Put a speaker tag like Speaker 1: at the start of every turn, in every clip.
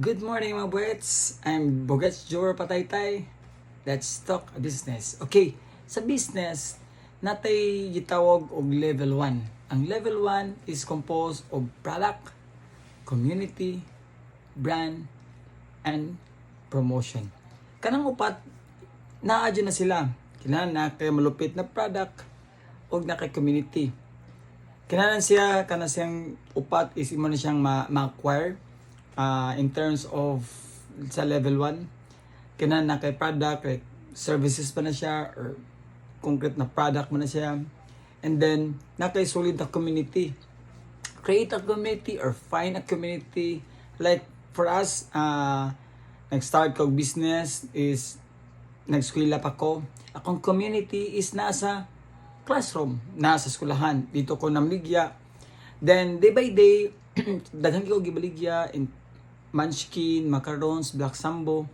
Speaker 1: Good morning mga buwets. I'm Bogets Jor Pataytay. Let's talk business. Okay, sa business, natay gitawag og level 1. Ang level 1 is composed of product, community, brand, and promotion. Kanang upat, naadyo na sila. Kinahanglan na kay malupit na product o na kay community. Kinahanglan siya, kana siyang upat is imo na siyang ma-acquire in terms of sa level 1. Kinahanglan na kay product, like services pa na siya or concrete na product mo na siya. And then, na kay solid na community. Create a community or find a community. Like for us, nag-start kong business is nag-eskwela pa ko. Akong community is nasa classroom, nasa eskwelahan. Dito ko namligya. Then, day by day, daghan ko gibaligya in Munchkin, Macarons, Black Sambo.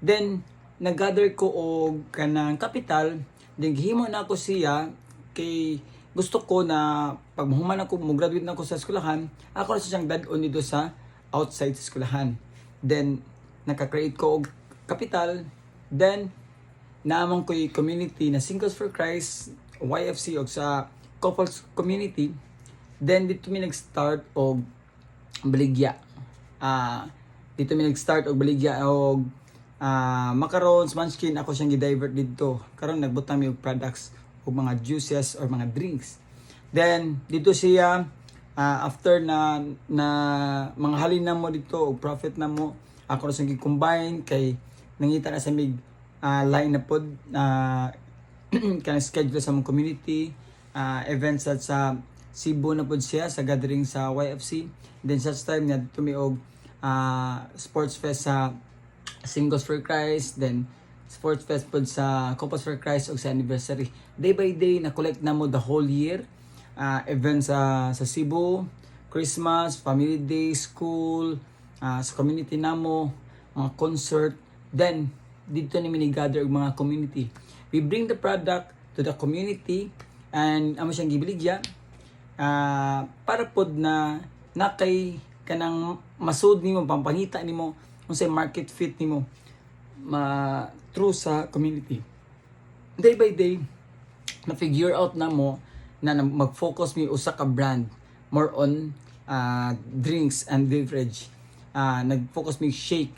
Speaker 1: Then, nag-gather ko og kanang kapital. Then, gihimo na ako siya kay gusto ko na pag mahuman ako, mo-graduate na ako sa eskwelahan, ako na siyang dad-on dito sa outside sa eskwelahan. Then, naka-create ko og kapital. Then, naamang ko yung community na Singles for Christ, YFC o sa couples community. Then dito mi nag-start og baligya. Dito mi nag-start og baligya og macarons, munchkin, ako siyang gi-divert dito. Karon nagbutang mi og products og mga juices or mga drinks. Then dito siya after na mga halin na mo dito og profit na mo, ako na siyang gi-combine kay nangita na sa mig line na pod kanang schedule sa mong community events at sa Cebu na pod siya sa gathering sa YFC. Then such time na tumiog sports fest sa Singles for Christ, then sports fest pod sa Couples for Christ og sa anniversary. Day by day na collect na mo the whole year events sa Cebu, Christmas, family day, school, sa community namo, mga concert. Then dito ni mini-gather og mga community. We bring the product to the community and amo siyang gibiligya para pod na nakay kanang masud nimo, pampangita nimo unsay market fit nimo through sa community. Day by day na figure out na mo na mag-focus mi usa ka brand more on drinks and beverage. Nag-focus mi shake.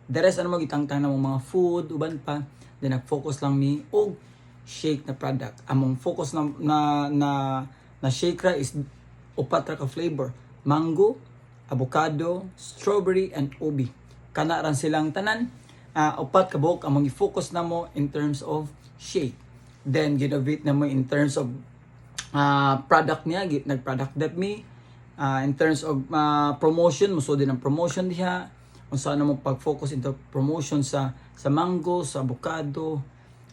Speaker 1: The rest ano mo gitangtang na mga food uban pa, then nag-focus lang mi og shake na product. Among focus na shake ra is upat ra ka flavor: mango, avocado, strawberry, and ubi. Kana ran silang tanan, upat ka buok among i-focus na mo in terms of shake. Then ginnovate na mo in terms of product niya, nag-product depth mi. In terms of promotion, muso din ang promotion diha. Unsa na mo pag-focus into promotion sa mango, sa avocado,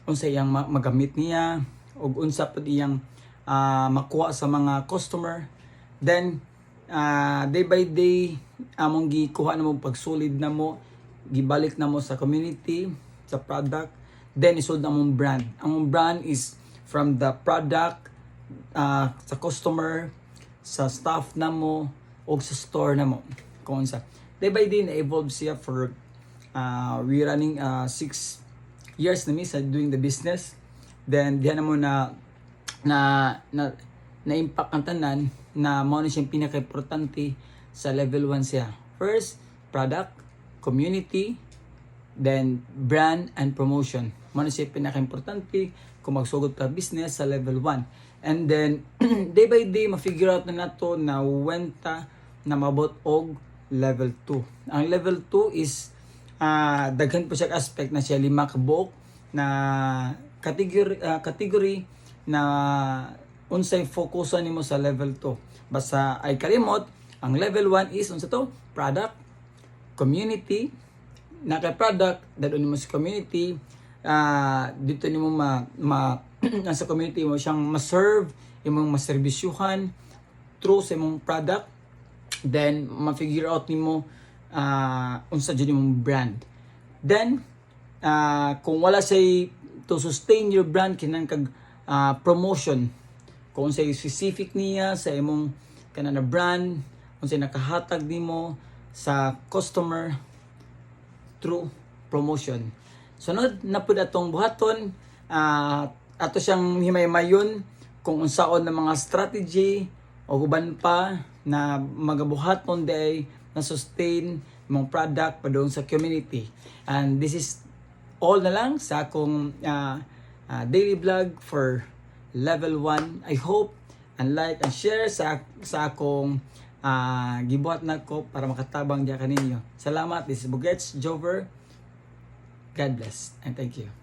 Speaker 1: unsa iyang magamit niya, ug unsa pud iyang makuha sa mga customer. Then day by day among gikuha na mo pagsulid na mo, gibalik na mo sa community, sa product. Then isud na mong brand. Ang brand is from the product sa customer, sa staff na mo, o sa store na mo. Kung unsa. Day by day na-evolve siya for we running 6 years na mi sa doing the business. Then diyan na mo na impact ang tanan na mao na siyang pinaka-importante sa level 1 siya. First, product, community, then brand and promotion. Mao na siya pinaka-importante kung magsugod ka business sa level 1. And then day by day ma-figure out na nato na when ta na mabot og level 2. Ang level 2 is daghan po siya aspect na siya 5 ka buok na category na unsay fokusan nimo sa level 2. Basta ay kalimot, ang level 1 is unsa to? Product, community, naka product dadon nimo sa community, dito nimo nasa community mo siyang ma-serve, imong maserbisyuhan through sa imong product. Then ma-figure out nimo unsa jud imong brand. Then kung wala say to sustain your brand kinang kag promotion, kung unsay specific niya sa imong kana na brand, unsay nakahatag nimo sa customer, through promotion. Sunod na pud atong buhaton, ato siyang himay-mayon kung unsaon na mga strategy o uban pa na magabuhaton day na sustain mong product padung sa community. And this is all na lang sa akong daily vlog for level 1. I hope and like and share sa akong gibuhat na ko para makatabang diya kaninyo. Salamat. This is Bugets Jover. God bless and thank you.